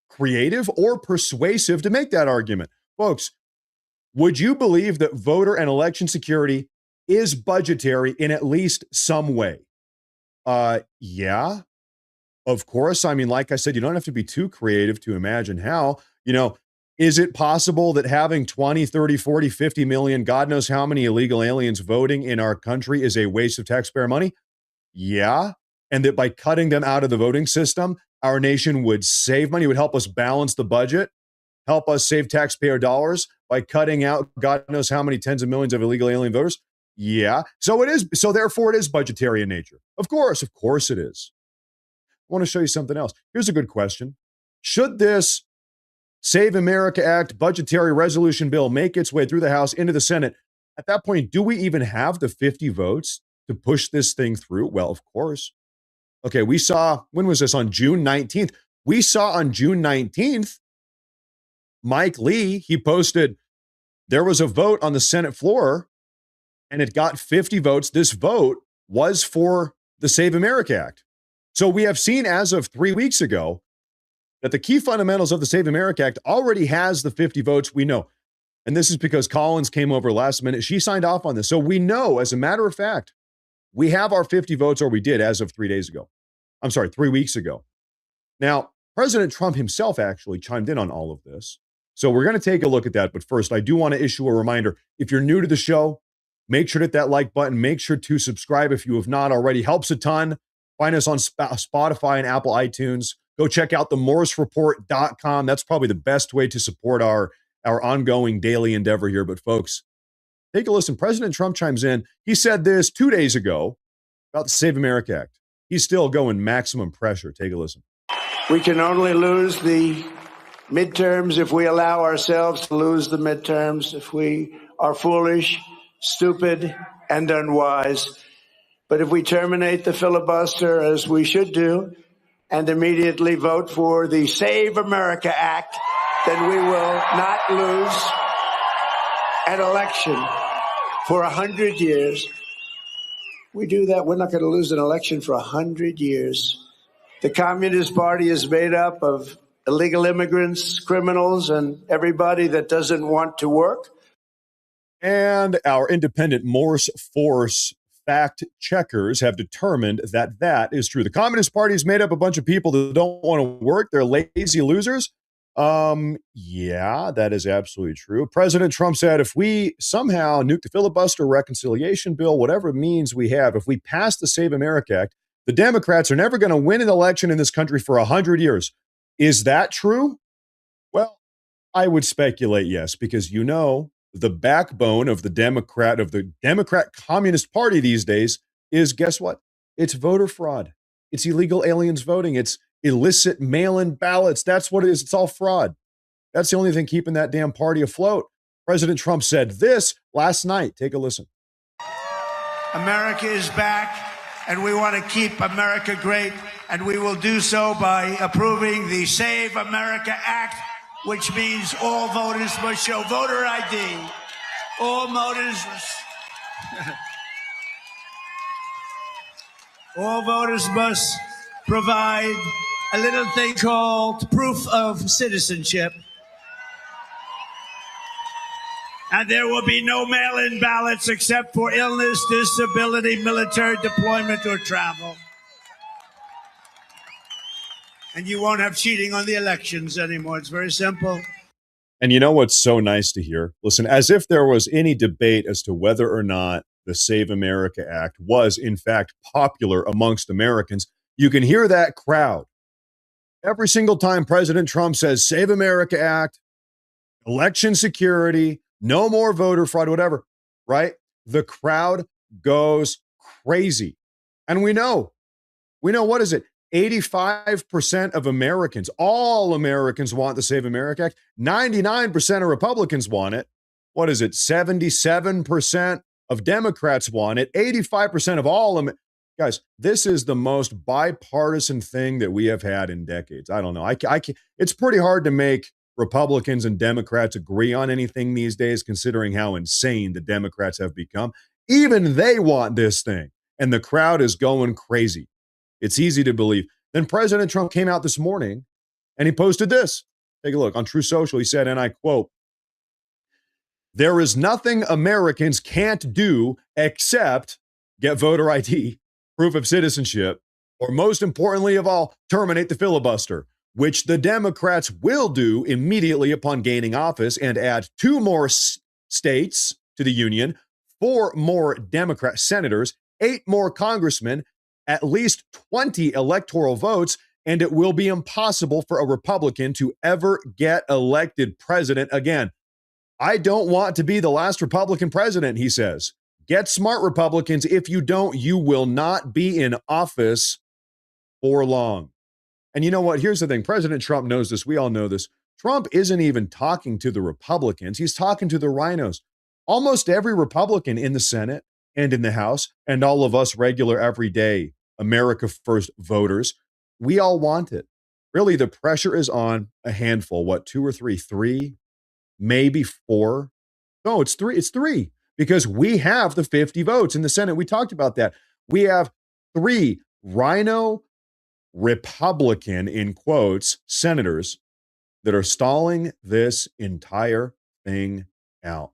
creative or persuasive to make that argument. Folks, would you believe that voter and election security is budgetary in at least some way? Yeah, of course. I mean, like I said, you don't have to be too creative to imagine how. Is it possible that having 20, 30, 40, 50 million, God knows how many illegal aliens voting in our country is a waste of taxpayer money? Yeah. And that by cutting them out of the voting system, our nation would save money, would help us balance the budget, help us save taxpayer dollars by cutting out God knows how many tens of millions of illegal alien voters? Yeah. So it is. So therefore it is budgetary in nature. Of course it is. I want to show you something else. Here's a good question. Should this Save America Act budgetary resolution bill make its way through the House into the Senate? At that point, do we even have the 50 votes to push this thing through? Well, of course. Okay, we saw, when was this? On June 19th. We saw on June 19th, Mike Lee, he posted, there was a vote on the Senate floor and it got 50 votes. This vote was for the Save America Act. So we have seen as of 3 weeks ago that the key fundamentals of the Save America Act already has the 50 votes we know. And this is because Collins came over last minute. She signed off on this. So we know, as a matter of fact, we have our 50 votes, or we did as of 3 weeks ago. Now, President Trump himself actually chimed in on all of this. So we're going to take a look at that. But first, I do want to issue a reminder. If you're new to the show, make sure to hit that like button. Make sure to subscribe if you have not already. Helps a ton. Find us on Spotify and Apple iTunes. Go check out the MorseReport.com. That's probably the best way to support our ongoing daily endeavor here. But folks, take a listen. President Trump chimes in. He said this 2 days ago about the Save America Act. He's still going maximum pressure. Take a listen. We can only lose the midterms if we allow ourselves to lose the midterms, if we are foolish, stupid, and unwise. But if we terminate the filibuster, as we should do, and immediately vote for the Save America Act, then we will not lose an election for 100 years. We do that, we're not going to lose an election for 100 years. The Communist Party is made up of illegal immigrants, criminals, and everybody that doesn't want to work. And our independent Morse Force fact checkers have determined that that is true. The Communist Party is made up of a bunch of people that don't want to work. They're lazy losers. Yeah, that is absolutely true. President Trump said if we somehow nuke the filibuster reconciliation bill, whatever means we have, if we pass the Save America Act, the Democrats are never going to win an election in this country for 100 years. Is that true? Well, I would speculate yes, because the backbone of the Democrat Communist Party these days is, guess what? It's voter fraud. It's illegal aliens voting. It's illicit mail-in ballots. That's what it is. It's all fraud. That's the only thing keeping that damn party afloat. President Trump said this last night. Take a listen. America is back, and we want to keep America great, and we will do so by approving the Save America Act, which means all voters must show voter ID. All voters must provide a little thing called proof of citizenship. And there will be no mail-in ballots except for illness, disability, military deployment, or travel. And you won't have cheating on the elections anymore. It's very simple. And you know what's so nice to hear? Listen, as if there was any debate as to whether or not the Save America Act was, in fact, popular amongst Americans, you can hear that crowd. Every single time President Trump says, Save America Act, election security, no more voter fraud, whatever, right? The crowd goes crazy. And we know, what is it? 85% of Americans, all Americans want the Save America Act. 99% of Republicans want it. What is it? 77% of Democrats want it. 85% of all guys, this is the most bipartisan thing that we have had in decades. I don't know. It's pretty hard to make Republicans and Democrats agree on anything these days, considering how insane the Democrats have become. Even they want this thing, and the crowd is going crazy. It's easy to believe. Then President Trump came out this morning and he posted this. Take a look on True Social. He said, and I quote, "There is nothing Americans can't do except get voter ID, proof of citizenship, or most importantly of all, terminate the filibuster, which the Democrats will do immediately upon gaining office and add 2 more states to the union, 4 more Democrat senators, 8 more congressmen, at least 20 electoral votes, and it will be impossible for a Republican to ever get elected president again. I don't want to be the last Republican president," he says. "Get smart, Republicans. If you don't, you will not be in office for long." And you know what? Here's the thing. President Trump knows this. We all know this. Trump isn't even talking to the Republicans. He's talking to the rhinos. Almost every Republican in the Senate and in the House, and all of us regular everyday America First voters, we all want it. Really, the pressure is on a handful. What, 2 or 3? 3, maybe 4. No, it's 3. It's 3 because we have the 50 votes in the Senate. We talked about that. We have 3 rhino Republican, in quotes, senators that are stalling this entire thing out.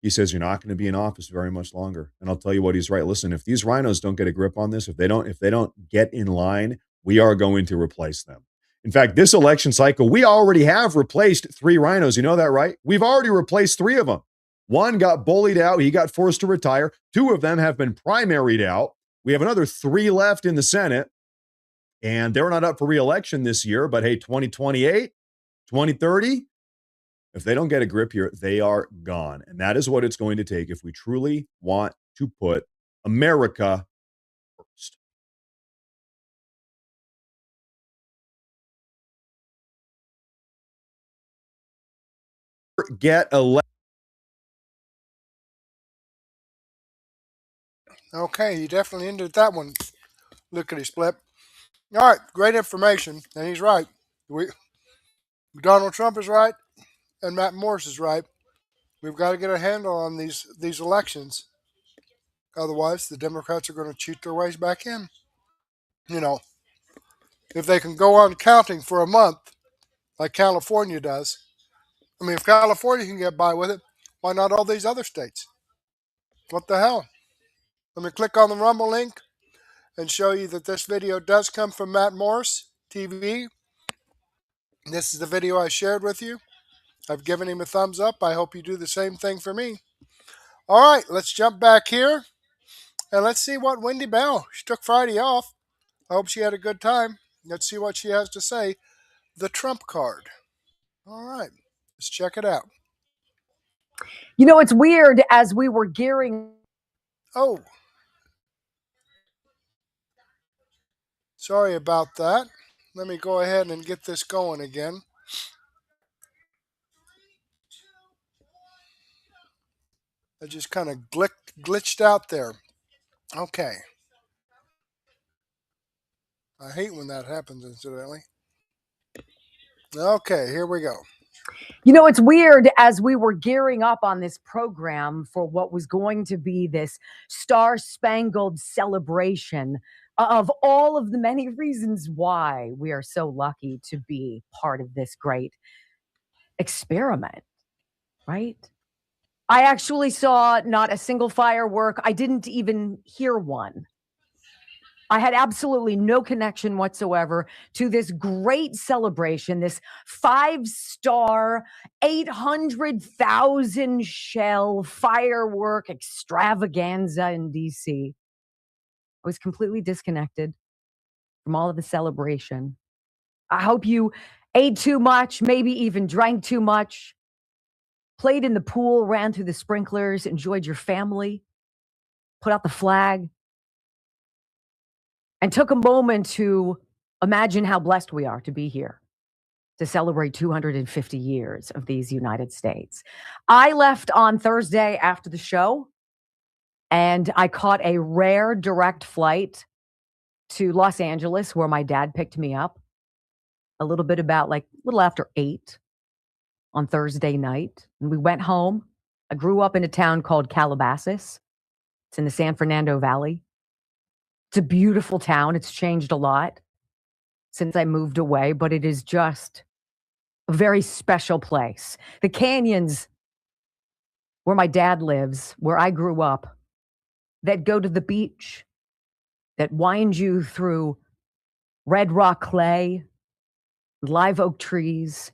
He says you're not going to be in office very much longer. And I'll tell you what, he's right. Listen, if these rhinos don't get a grip on this, if they don't get in line, we are going to replace them. In fact, this election cycle, we already have replaced 3 rhinos. You know that, right? We've already replaced 3 of them. 1 got bullied out. He got forced to retire. 2 of them have been primaried out. We have another 3 left in the Senate, and they're not up for re-election this year. But hey, 2028, 2030, if they don't get a grip here, they are gone. And that is what it's going to take if we truly want to put America first. Get elected. Okay, you definitely ended that one. Lickety split. All right, great information, and he's right. Donald Trump is right, and Matt Morse is right. We've got to get a handle on these elections. Otherwise, the Democrats are going to cheat their ways back in. You know, if they can go on counting for a month, like California does. I mean, if California can get by with it, why not all these other states? What the hell? Let me click on the Rumble link and show you that this video does come from Matt Morse TV. This is the video I shared with you. I've given him a thumbs up. I hope you do the same thing for me. All right, let's jump back here and let's see what Wendy Bell, she took Friday off. I hope she had a good time. Let's see what she has to say. The Trump card. All right, let's check it out. You know, it's weird as we were gearing. Oh, sorry about that. Let me go ahead and get this going again. I just kind of glitched out there. Okay. I hate when that happens, incidentally. Okay, here we go. You know, it's weird as we were gearing up on this program for what was going to be this star-spangled celebration of all of the many reasons why we are so lucky to be part of this great experiment, right? I actually saw not a single firework. I didn't even hear one. I had absolutely no connection whatsoever to this great celebration, this 5-star, 800,000 shell firework extravaganza in DC. I was completely disconnected from all of the celebration. I hope you ate too much, maybe even drank too much, played in the pool, ran through the sprinklers, enjoyed your family, put out the flag, and took a moment to imagine how blessed we are to be here to celebrate 250 years of these United States. I left on Thursday after the show, and I caught a rare direct flight to Los Angeles, where my dad picked me up a little after 8 on Thursday night. And we went home. I grew up in a town called Calabasas. It's in the San Fernando Valley. It's a beautiful town. It's changed a lot since I moved away, but it is just a very special place. The canyons where my dad lives, where I grew up, that go to the beach, that wind you through red rock clay, live oak trees,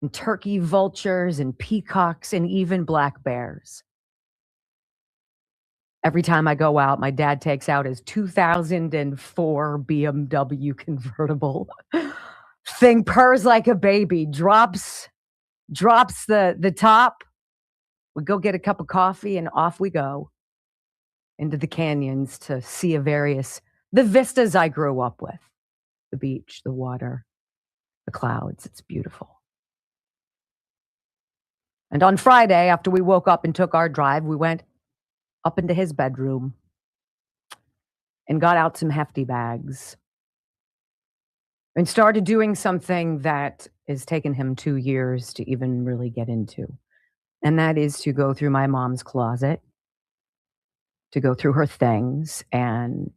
and turkey vultures and peacocks and even black bears. Every time I go out, my dad takes out his 2004 BMW convertible. Thing purrs like a baby, drops the top. We go get a cup of coffee and off we go into the canyons to see the vistas I grew up with. The beach, the water, the clouds. It's beautiful. And on Friday, after we woke up and took our drive, we went up into his bedroom and got out some hefty bags and started doing something that has taken him 2 years to even really get into. And that is to go through my mom's closet, to go through her things and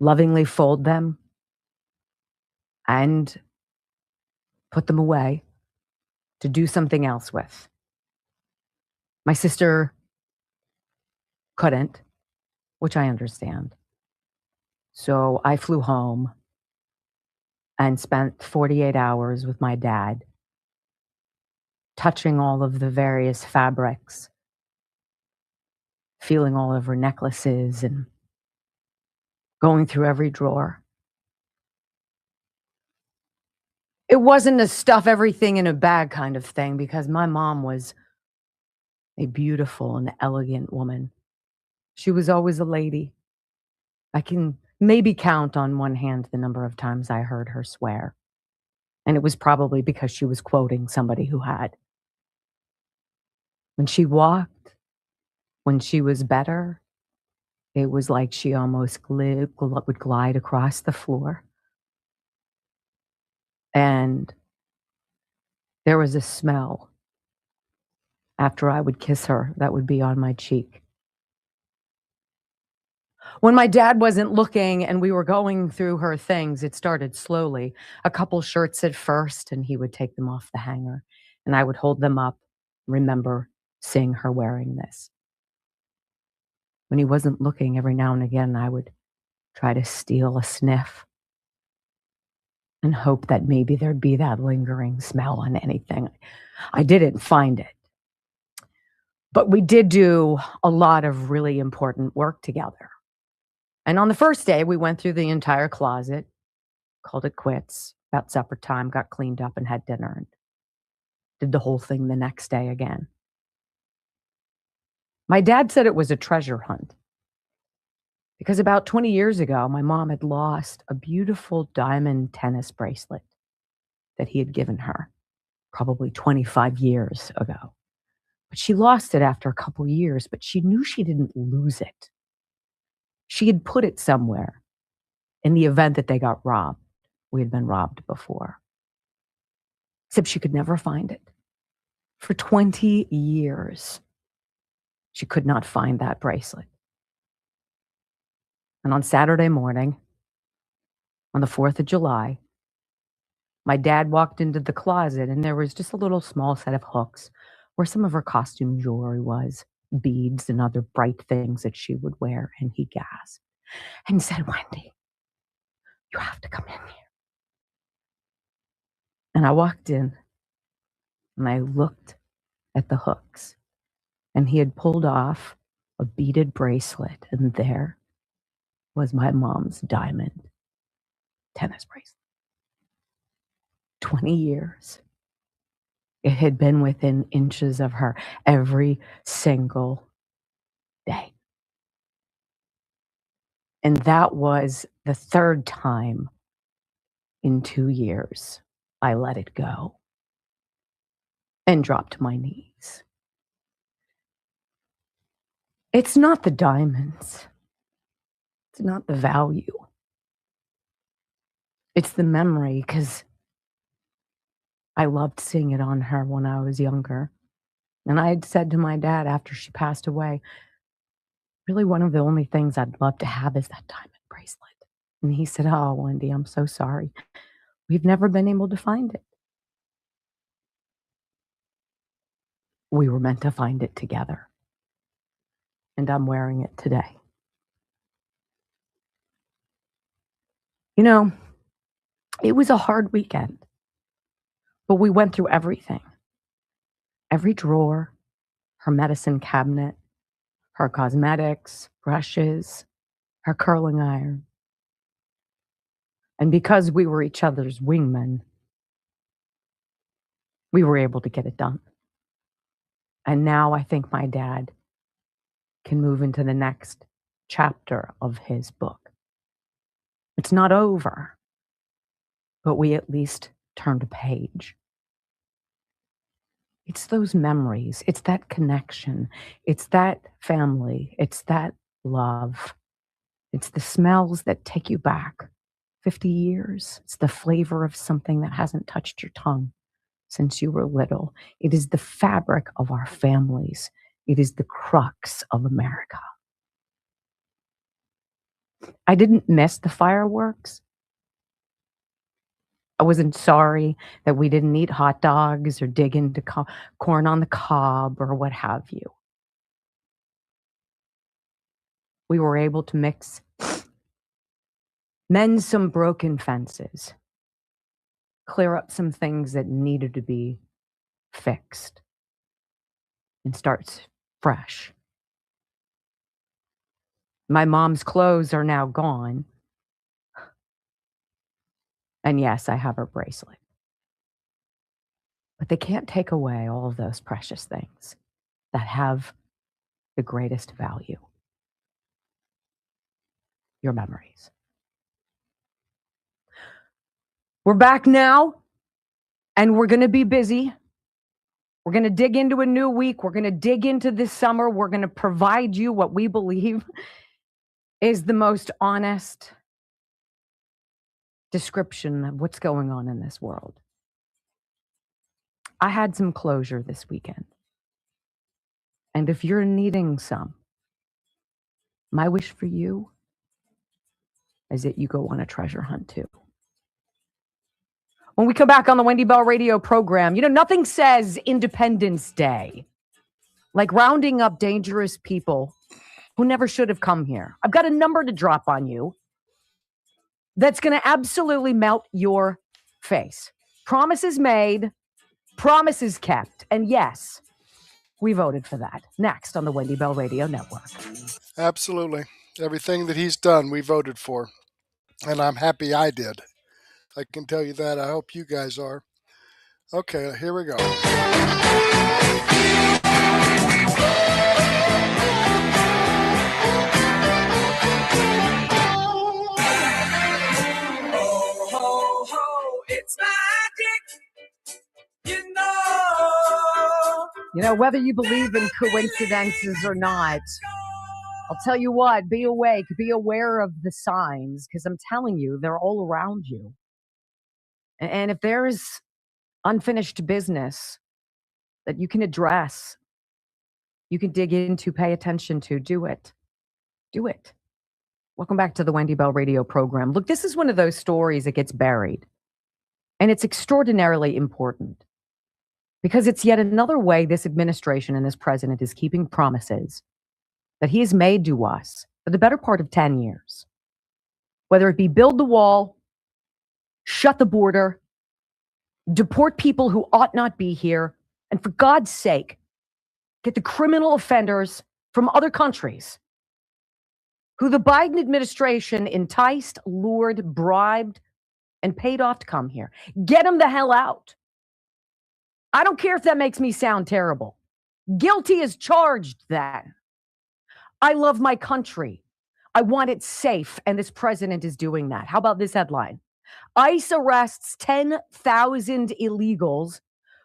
lovingly fold them and put them away to do something else with. My sister couldn't, which I understand. So I flew home and spent 48 hours with my dad, touching all of the various fabrics, feeling all over necklaces and going through every drawer. It wasn't a stuff everything in a bag kind of thing, because my mom was a beautiful and elegant woman. She was always a lady. I can maybe count on one hand the number of times I heard her swear. And it was probably because she was quoting somebody who had. When she walked, when she was better, it was like she almost would glide across the floor. And there was a smell after I would kiss her that would be on my cheek. When my dad wasn't looking and we were going through her things, it started slowly. A couple shirts at first, and he would take them off the hanger, and I would hold them up, remember seeing her wearing this. When he wasn't looking, every now and again, I would try to steal a sniff. and hope that maybe there'd be that lingering smell on anything. I didn't find it. But we did do a lot of really important work together. And on the first day, we went through the entire closet, called it quits. About supper time, got cleaned up and had dinner, and did the whole thing the next day again. My dad said it was a treasure hunt because about 20 years ago, my mom had lost a beautiful diamond tennis bracelet that he had given her probably 25 years ago. But she lost it after a couple years, but she knew she didn't lose it. She had put it somewhere in the event that they got robbed. We had been robbed before. Except she could never find it. For 20 years, she could not find that bracelet. And on Saturday morning, on the 4th of July, my dad walked into the closet and there was just a little small set of hooks where some of her costume jewelry was, beads and other bright things that she would wear. And he gasped and said, "Wendy, you have to come in here." And I walked in and I looked at the hooks, and he had pulled off a beaded bracelet, and there was my mom's diamond tennis bracelet. 20 years. It had been within inches of her every single day. And that was the third time in 2 years I let it go and dropped to my knees. It's not the diamonds. It's not the value. It's the memory, because I loved seeing it on her when I was younger. And I had said to my dad after she passed away, really one of the only things I'd love to have is that diamond bracelet. And he said, "Oh, Wendy, I'm so sorry. We've never been able to find it." We were meant to find it together. And I'm wearing it today. You know, it was a hard weekend, but we went through everything. Every drawer, her medicine cabinet, her cosmetics, brushes, her curling iron. And because we were each other's wingmen, we were able to get it done. And now I think my dad can move into the next chapter of his book. It's not over, but we at least turned a page. It's those memories. It's that connection. It's that family. It's that love. It's the smells that take you back 50 years. It's the flavor of something that hasn't touched your tongue since you were little. It is the fabric of our families. It is the crux of America. I didn't miss the fireworks. I wasn't sorry that we didn't eat hot dogs or dig into corn on the cob or what have you. We were able to mend some broken fences, clear up some things that needed to be fixed, and start fresh. My mom's clothes are now gone. And yes, I have her bracelet. But they can't take away all of those precious things that have the greatest value. Your memories. We're back now, and we're going to be busy. We're going to dig into a new week. We're going to dig into this summer. We're going to provide you what we believe is the most honest description of what's going on in this world. I had some closure this weekend. And if you're needing some, my wish for you is that you go on a treasure hunt too. When we come back on the Wendy Bell radio program, nothing says Independence Day like rounding up dangerous people who never should have come here. I've got a number to drop on you that's going to absolutely melt your face. Promises made, promises kept. And yes, we voted for that. Next on the Wendy Bell Radio Network. Absolutely. Everything that he's done, we voted for. And I'm happy I did. I can tell you that. I hope you guys are. Okay, here we go. Ho, ho, it's magic, you know. You know, whether you believe in coincidences or not, I'll tell you what, be awake, be aware of the signs, because I'm telling you, they're all around you. And if there's unfinished business that you can address, you can dig into, pay attention to, do it. Do it. Welcome back to the Wendy Bell Radio program. Look, this is one of those stories that gets buried. And it's extraordinarily important because it's yet another way this administration and this president is keeping promises that he has made to us for the better part of 10 years. Whether it be build the wall, shut the border, deport people who ought not be here, and for God's sake, get the criminal offenders from other countries who the Biden administration enticed, lured, bribed, and paid off to come here. Get them the hell out. I don't care if that makes me sound terrible. Guilty as charged then. I love my country. I want it safe, and this president is doing that. How about this headline? ICE arrests 10,000 illegals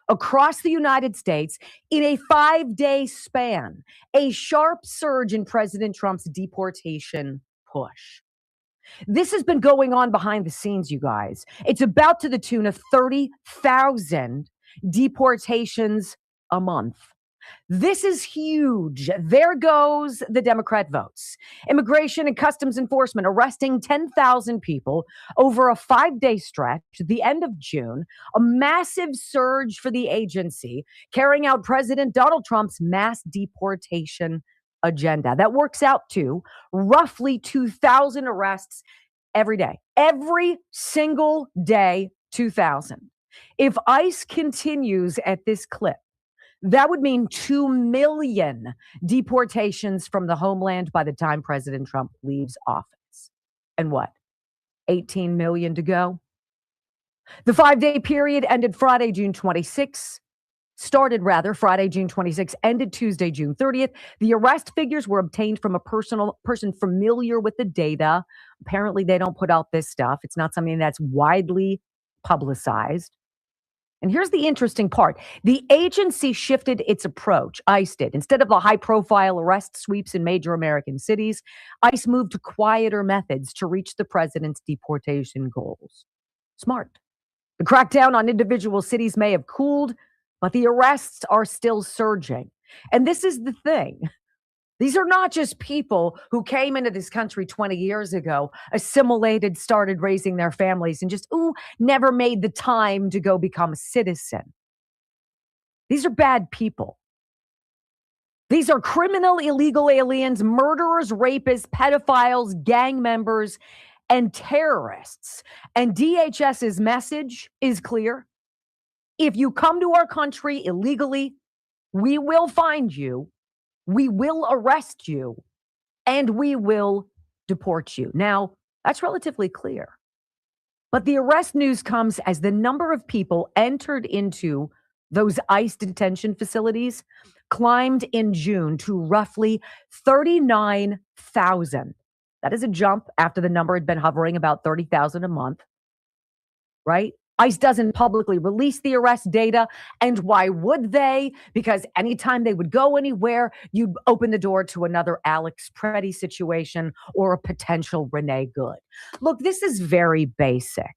across the United States in a 5-day span, a sharp surge in President Trump's deportation push. This has been going on behind the scenes, you guys. It's about to the tune of 30,000 deportations a month. This is huge. There goes the Democrat votes. Immigration and Customs Enforcement arresting 10,000 people over a 5-day stretch at the end of June, a massive surge for the agency, carrying out President Donald Trump's mass deportation agenda. That works out to roughly 2,000 arrests every day. Every single day, 2,000. If ICE continues at this clip, that would mean 2 million deportations from the homeland by the time President Trump leaves office. And what? 18 million to go? The 5-day period ended Friday, June 26th. Started Friday, June 26th, ended Tuesday, June 30th. The arrest figures were obtained from a person familiar with the data. Apparently, they don't put out this stuff. It's not something that's widely publicized. And here's the interesting part. The agency shifted its approach. ICE did. Instead of the high-profile arrest sweeps in major American cities, ICE moved to quieter methods to reach the president's deportation goals. Smart. The crackdown on individual cities may have cooled, but the arrests are still surging. And this is the thing. These are not just people who came into this country 20 years ago, assimilated, started raising their families, and just, never made the time to go become a citizen. These are bad people. These are criminal, illegal aliens, murderers, rapists, pedophiles, gang members, and terrorists. And DHS's message is clear. If you come to our country illegally, we will find you. We will arrest you, and we will deport you. Now, that's relatively clear. But the arrest news comes as the number of people entered into those ICE detention facilities climbed in June to roughly 39,000. That is a jump after the number had been hovering about 30,000 a month, right? ICE doesn't publicly release the arrest data. And why would they? Because anytime they would go anywhere, you'd open the door to another Alex Preddy situation or a potential Renee Good. Look, this is very basic.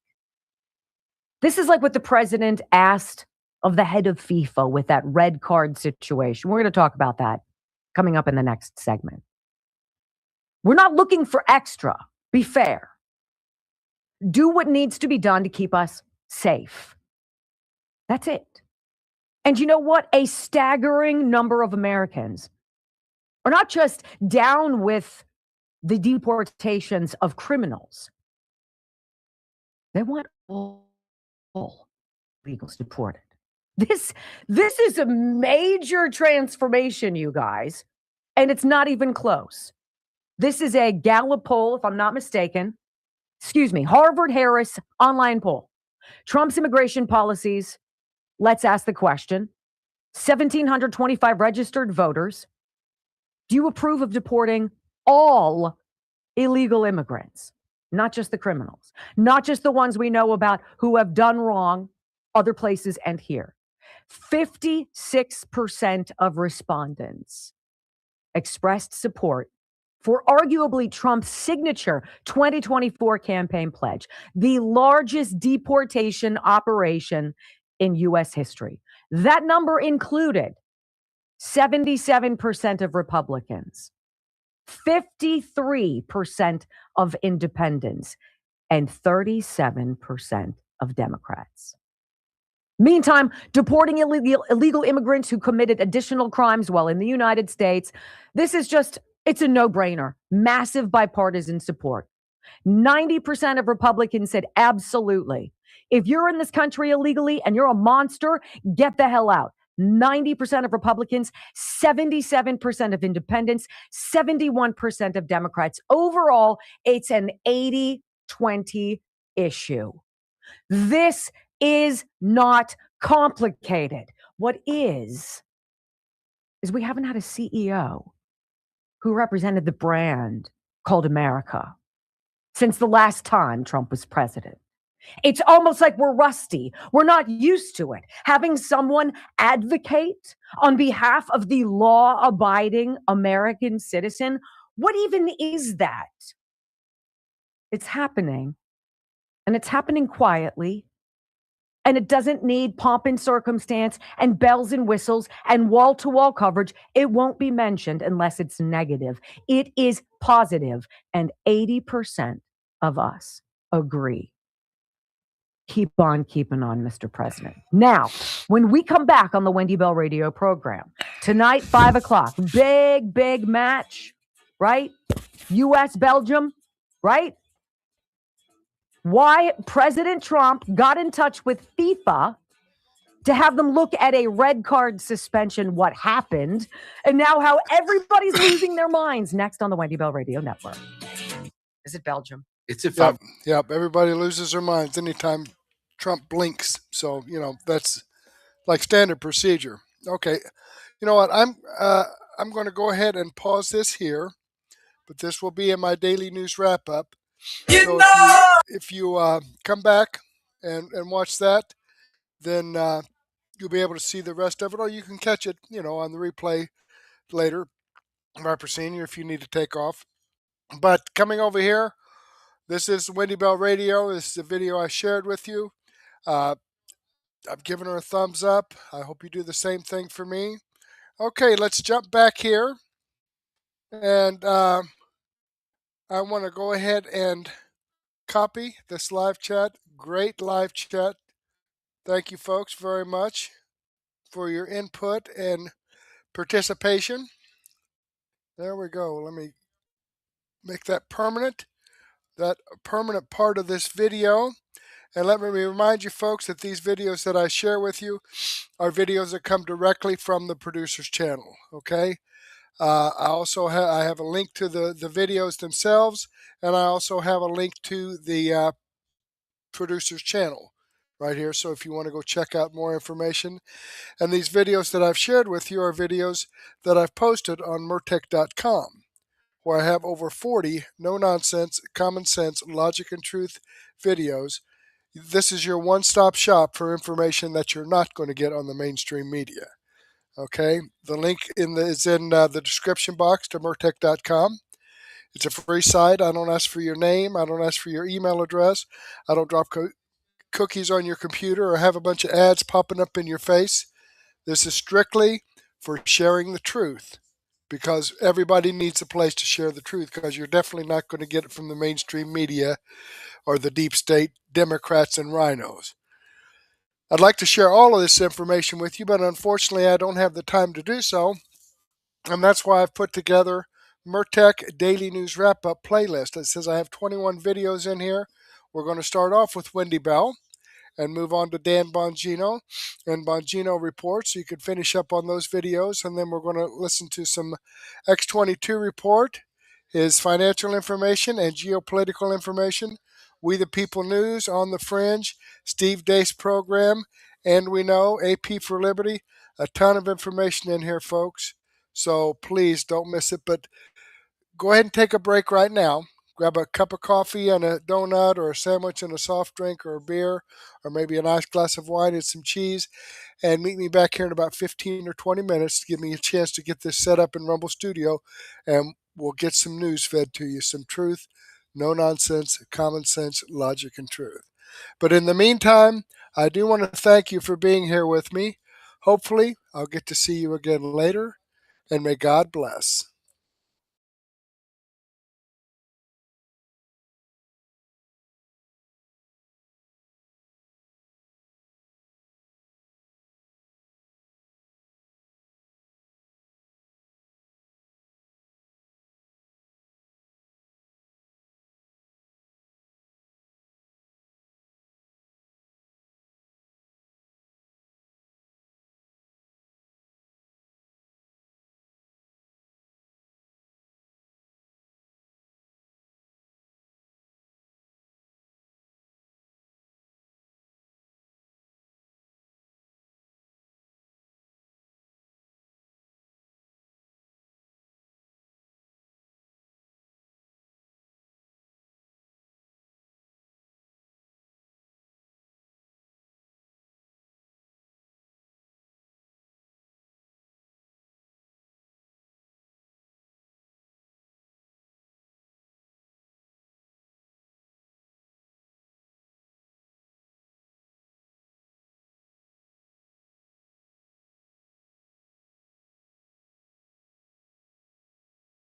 This is like what the president asked of the head of FIFA with that red card situation. We're going to talk about that coming up in the next segment. We're not looking for extra. Be fair. Do what needs to be done to keep us safe. That's it. And you know what? A staggering number of Americans are not just down with the deportations of criminals. They want all all illegals deported. This is a major transformation, you guys, and it's not even close. This is a Gallup poll, if I'm not mistaken. Harvard-Harris online poll. Trump's immigration policies. Let's ask the question. 1,725 registered voters. Do you approve of deporting all illegal immigrants? Not just the criminals, not just the ones we know about who have done wrong other places and here. 56% of respondents expressed support for arguably Trump's signature 2024 campaign pledge, the largest deportation operation in U.S. history. That number included 77% of Republicans, 53% of independents, and 37% of Democrats. Meantime, deporting illegal immigrants who committed additional crimes while in the United States, it's a no-brainer. Massive bipartisan support. 90% of Republicans said absolutely. If you're in this country illegally and you're a monster, get the hell out. 90% of Republicans, 77% of independents, 71% of Democrats. Overall, it's an 80-20 issue. This is not complicated. What is we haven't had a CEO who represented the brand called America since the last time Trump was president. It's almost like we're rusty. We're not used to it. Having someone advocate on behalf of the law-abiding American citizen, what even is that? It's happening, and it's happening quietly, and it doesn't need pomp and circumstance and bells and whistles and wall-to-wall coverage. It won't be mentioned unless it's negative. It is positive, and 80% of us agree. Keep on keeping on, Mr. President. Now, when we come back on the Wendy Bell radio program, tonight, 5 o'clock, big match, right? U.S. Belgium, right? Why President Trump got in touch with FIFA to have them look at a red card suspension, what happened, and now how everybody's losing their minds. Next on the Wendy Bell Radio Network. Is it Belgium? It's a Yep. Everybody loses their minds anytime Trump blinks. So, that's like standard procedure. Okay. You know what? I'm going to go ahead and pause this here, but this will be in my daily news wrap up. So if you come back and watch that, then you'll be able to see the rest of it, or you can catch it, on the replay later, right, Senior, if you need to take off. But coming over here, this is Wendy Bell Radio. This is a video I shared with you. I've given her a thumbs up. I hope you do the same thing for me. Okay, let's jump back here. And I want to go ahead and copy this live chat. Great live chat. Thank you, folks, very much for your input and participation. There we go. Let me make that permanent part of this video. And let me remind you, folks, that these videos that I share with you are videos that come directly from the producer's channel, okay? I also have a link to the videos themselves, and I also have a link to the producer's channel right here. So if you want to go check out more information. And these videos that I've shared with you are videos that I've posted on Murtech.com, where I have over 40 no-nonsense, common sense, logic and truth videos. This is your one-stop shop for information that you're not going to get on the mainstream media. Okay, the link is in the description box to Murtech.com. It's a free site. I don't ask for your name. I don't ask for your email address. I don't drop cookies on your computer or have a bunch of ads popping up in your face. This is strictly for sharing the truth, because everybody needs a place to share the truth, because you're definitely not going to get it from the mainstream media or the deep state Democrats and rhinos. I'd like to share all of this information with you, but unfortunately I don't have the time to do so. And that's why I've put together Murtech Daily News Wrap-Up playlist. It says I have 21 videos in here. We're going to start off with Wendy Bell, and move on to Dan Bongino and Bongino Reports. So you can finish up on those videos, and then we're going to listen to some X22 Report, his financial information and geopolitical information, We the People News, On the Fringe, Steve Deace program, and we know AP for Liberty. A ton of information in here, folks. So please don't miss it. But go ahead and take a break right now. Grab a cup of coffee and a donut or a sandwich and a soft drink or a beer or maybe a nice glass of wine and some cheese, and meet me back here in about 15 or 20 minutes to give me a chance to get this set up in Rumble Studio, and we'll get some news fed to you, some truth, no nonsense, common sense, logic, and truth. But in the meantime, I do want to thank you for being here with me. Hopefully, I'll get to see you again later, and may God bless.